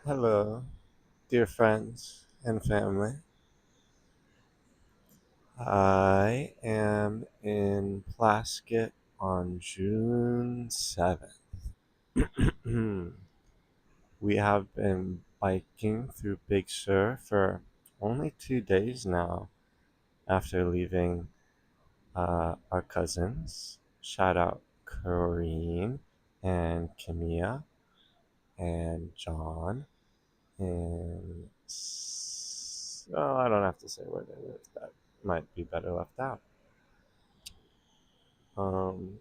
Hello, dear friends and family. I am in Plaskett on June 7th. We have been biking through Big Sur for only 2 days now after leaving our cousins. Shout out Corrine and Camilla and John and well, I don't have to say where they live. That might be better left out. Um,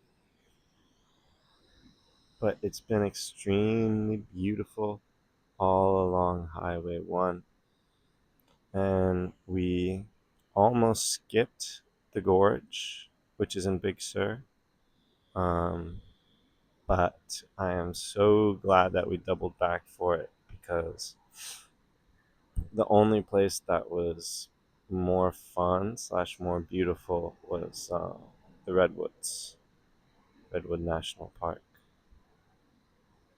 but it's been extremely beautiful all along Highway 1, and we almost skipped the gorge, which is in Big Sur. Um, but I am so glad that we doubled back for it because the only place that was more fun slash more beautiful was the Redwoods, Redwood National Park.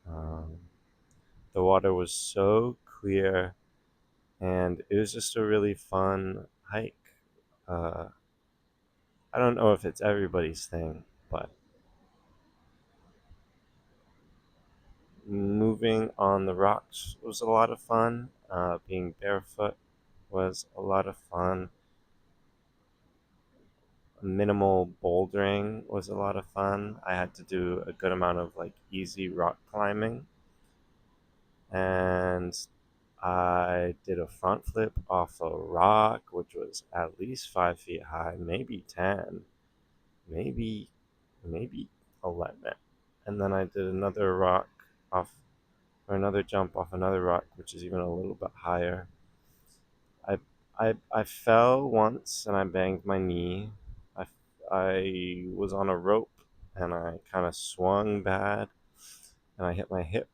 Um, the water was so clear, and it was just a really fun hike. Uh, I don't know if it's everybody's thing, but moving on the rocks was a lot of fun. Being barefoot was a lot of fun. Minimal bouldering was a lot of fun. I had to do a good amount of like easy rock climbing, and I did a front flip off a rock, which was at least 5 feet high, maybe 10, maybe maybe 11. And then I did another rock off, or another jump off another rock, which is even a little bit higher. I I fell once and I banged my knee. I I was on a rope and I kind of swung bad and I hit my hip,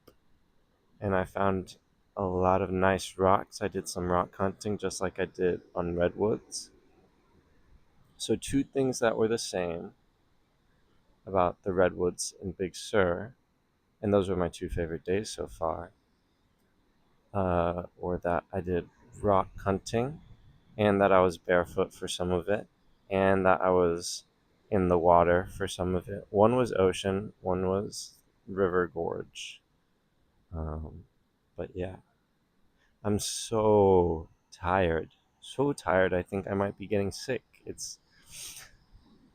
and I found a lot of nice rocks. I did some rock hunting just like I did on Redwoods. So, two things that were the same about the Redwoods and Big Sur, and those were my two favorite days so far, were that I did rock hunting and that I was barefoot for some of it, and that I was in the water for some of it. One was ocean, one was river gorge. Um, but yeah, I'm so tired. So tired. I think I might be getting sick.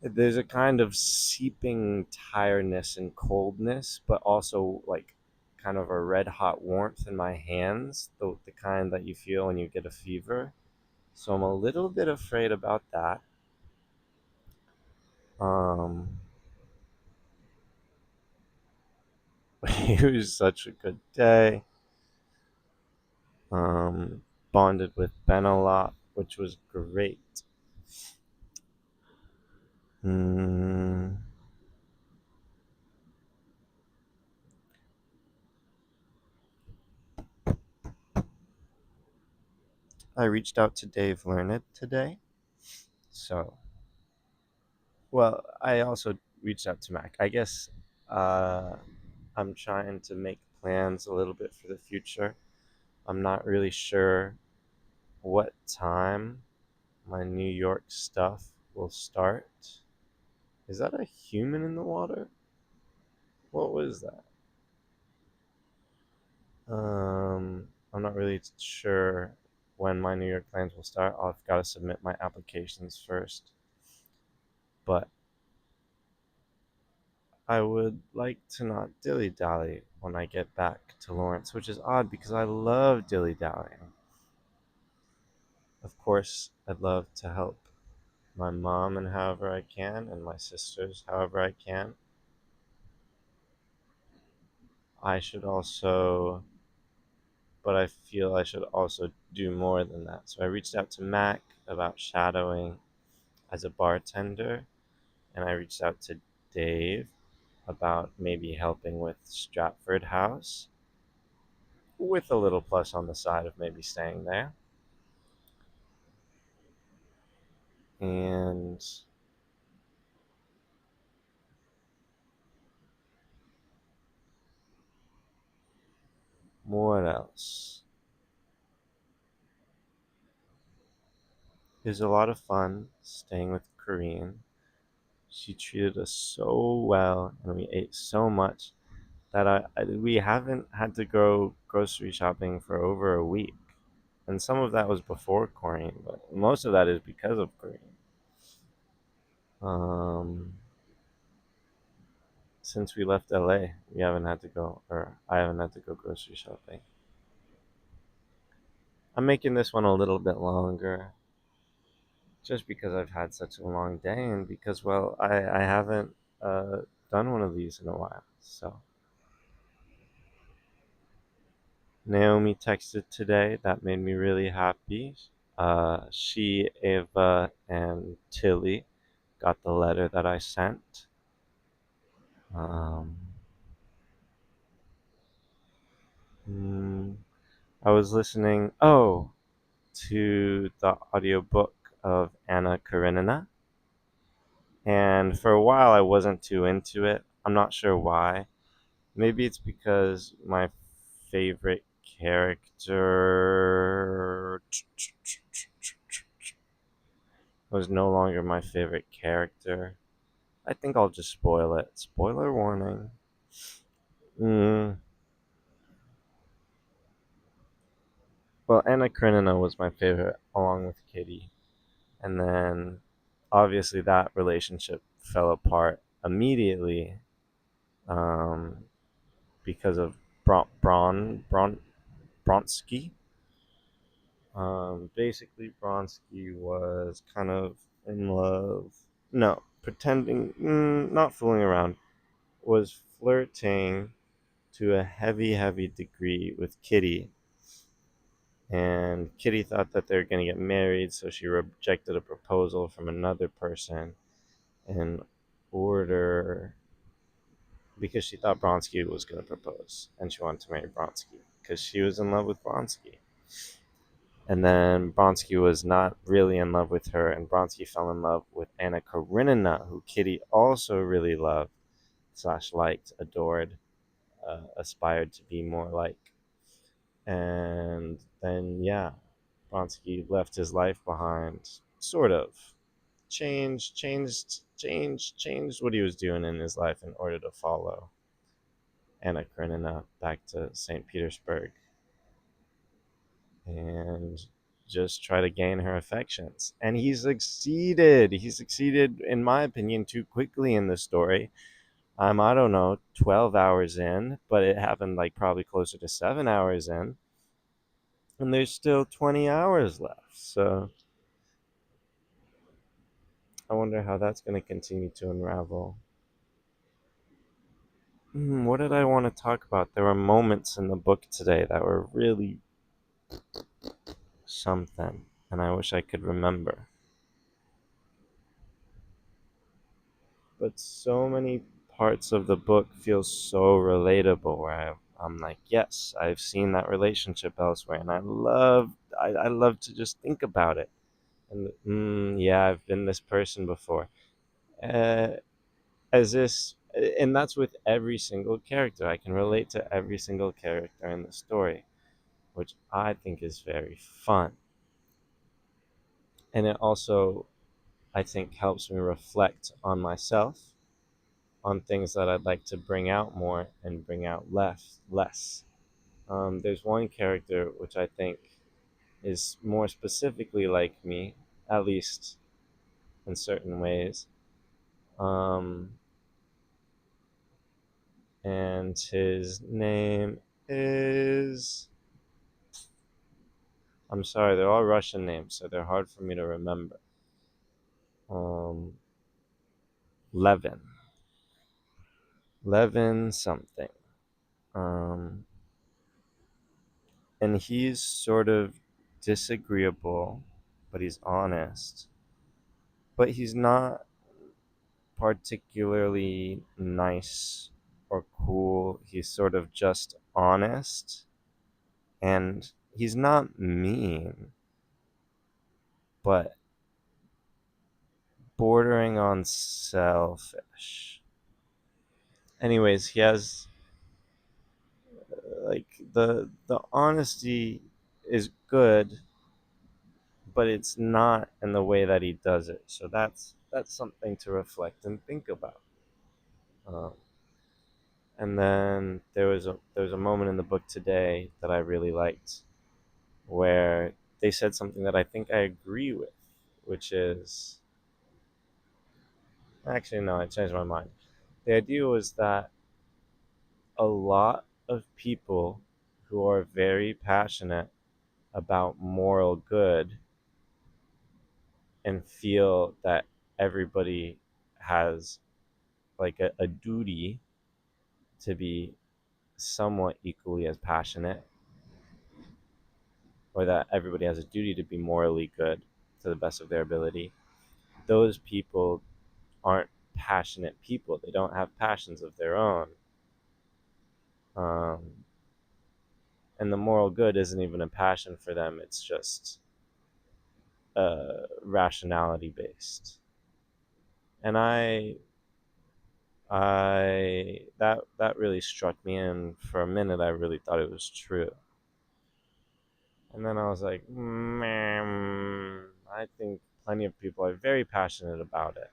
There's a kind of seeping tiredness and coldness, but also like kind of a red hot warmth in my hands, the kind that you feel when you get a fever. So I'm a little bit afraid about that. Um, it was such a good day. Bonded with Ben a lot, which was great. Mm, I reached out to Dave Learned today. So, well, I also reached out to Mac. I guess uh, I'm trying to make plans a little bit for the future. I'm not really sure what time my New York stuff will start. Is that a human in the water? What was that? I'm not really sure when my New York plans will start. I've got to submit my applications first. But I would like to not dilly dally when I get back to Lawrence, which is odd because I love dilly dallying. Of course, I'd love to help my mom in however I can, and my sisters however I can. I should also, but I feel I should also do more than that. So I reached out to Mac about shadowing as a bartender, and I reached out to Dave about maybe helping with Stratford House, with a little plus on the side of maybe staying there. And What else? It was a lot of fun staying with Korean. She treated us so well, and we ate so much that we haven't had to go grocery shopping for over a week. And some of that was before Korean, but most of that is because of Korean. Um, since we left LA, we haven't had to go, or I haven't had to go grocery shopping. I'm making this one a little bit longer just because I've had such a long day and because, well, I haven't uh, done one of these in a while. So, Naomi texted today. That made me really happy. She, Ava, and Tilly got the letter that I sent. Um, mm, I was listening, to the audiobook of Anna Karenina, and for a while I wasn't too into it. I'm not sure why. Maybe it's because my favorite character was no longer my favorite character. I think I'll just spoil it. Spoiler warning. Mm. Well, Anna Karenina was my favorite, along with Kitty. And then, obviously, that relationship fell apart immediately um, because of Bronsky. Basically, Bronsky was kind of in love. No, pretending, not fooling around, was flirting to a heavy, heavy degree with Kitty. And Kitty thought that they were going to get married, so she rejected a proposal from another person in order because she thought Bronsky was going to propose and she wanted to marry Bronsky because she was in love with Bronsky. And then Bronsky was not really in love with her, and Bronsky fell in love with Anna Karenina, who Kitty also really loved, slash liked, adored, aspired to be more like. And then, yeah, Bronsky left his life behind, sort of. Changed what he was doing in his life in order to follow Anna Karenina back to St. Petersburg and just try to gain her affections. And he succeeded. He succeeded, in my opinion, too quickly in the story. I don't know, 12 hours in, but it happened like probably closer to 7 hours in. And there's still 20 hours left. So I wonder how that's going to continue to unravel. What did I want to talk about? There were moments in the book today that were really something, and I wish I could remember. But so many parts of the book feel so relatable where I'm like, yes, I've seen that relationship elsewhere, and I love to just think about it. And yeah, I've been this person before. Uh, as this, and that's with every single character. I can relate to every single character in the story, which I think is very fun. And it also, I think, helps me reflect on myself, on things that I'd like to bring out more and bring out less. There's one character which I think is more specifically like me, at least in certain ways. Um, and his name is. I'm sorry, they're all Russian names, so they're hard for me to remember. Um, Levin. Levin something. Um, and he's sort of disagreeable, but he's honest. But he's not particularly nice or cool. He's sort of just honest, and he's not mean, but bordering on selfish. Anyways, he has like the honesty is good, but it's not in the way that he does it. So that's something to reflect and think about. Um, and then there was a moment in the book today that I really liked, where they said something that I think I agree with, which is actually no, I changed my mind. The idea was that a lot of people who are very passionate about moral good and feel that everybody has like a duty to be somewhat equally as passionate, or that everybody has a duty to be morally good to the best of their ability. Those people aren't passionate people. They don't have passions of their own. Um, and the moral good isn't even a passion for them. It's just rationality based. And that really struck me, and for a minute I really thought it was true. And then I was like, man, I think plenty of people are very passionate about it.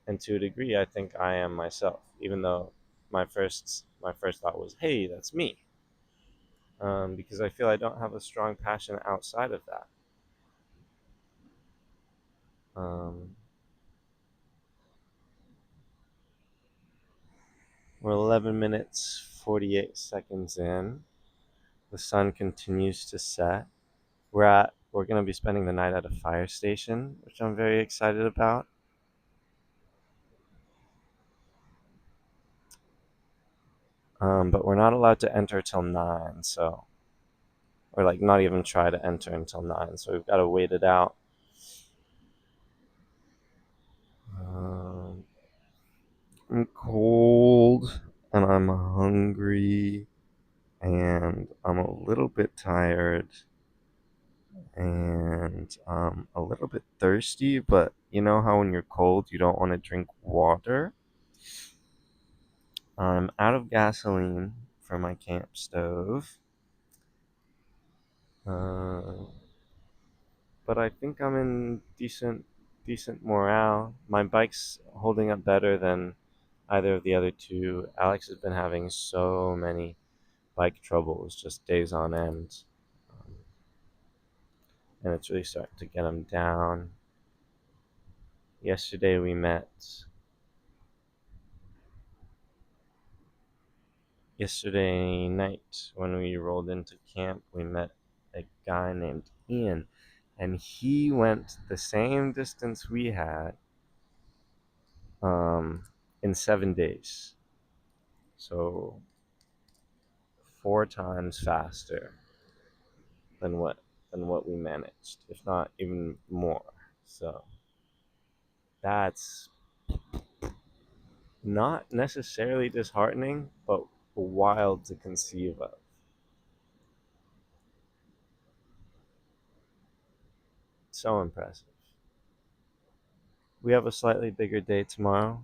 And to a degree, I think I am myself, even though my first thought was, hey, that's me, because I feel I don't have a strong passion outside of that. Um, we're 11 minutes 48 seconds in. The sun continues to set. We're gonna be spending the night at a fire station, which I'm very excited about. But we're not allowed to enter till 9, so or like not even try to enter until 9. So we've got to wait it out. Um, I'm cold and I'm hungry and I'm a little bit tired and a little bit thirsty. But you know how when you're cold you don't want to drink water? I'm out of gasoline for my camp stove. Uh, but I think I'm in decent morale. My bike's holding up better than either of the other two. Alex has been having so many bike troubles, just days on end, um, and it's really starting to get him down. Yesterday we met. Yesterday night when we rolled into camp, we met a guy named Ian, and he went the same distance we had um, in 7 days. So 4 times faster than what we managed, if not even more. So that's not necessarily disheartening, but wild to conceive of. So impressive. We have a slightly bigger day tomorrow,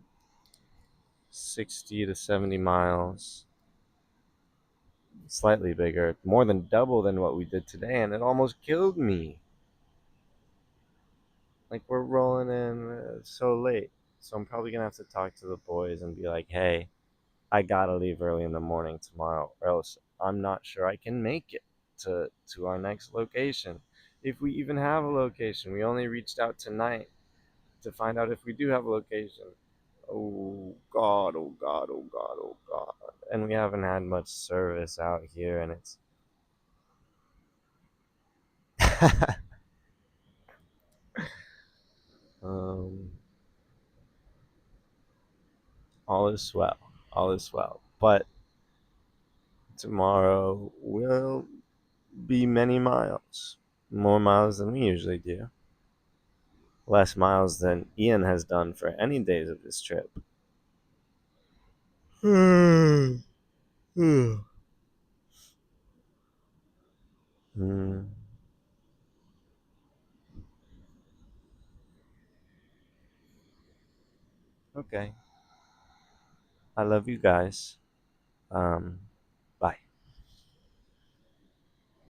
60 to 70 miles. Slightly bigger, more than double than what we did today, and it almost killed me. Like, we're rolling in so late. So I'm probably gonna have to talk to the boys and be like, hey, I gotta leave early in the morning tomorrow, or else I'm not sure I can make it to our next location. If we even have a location, we only reached out tonight to find out if we do have a location. Oh God, oh God, oh God, oh God. And we haven't had much service out here, and it's um, all is well, all is well. But tomorrow will be many miles, more miles than we usually do, less miles than Ian has done for any days of this trip. Hmm. Okay. I love you guys. Um,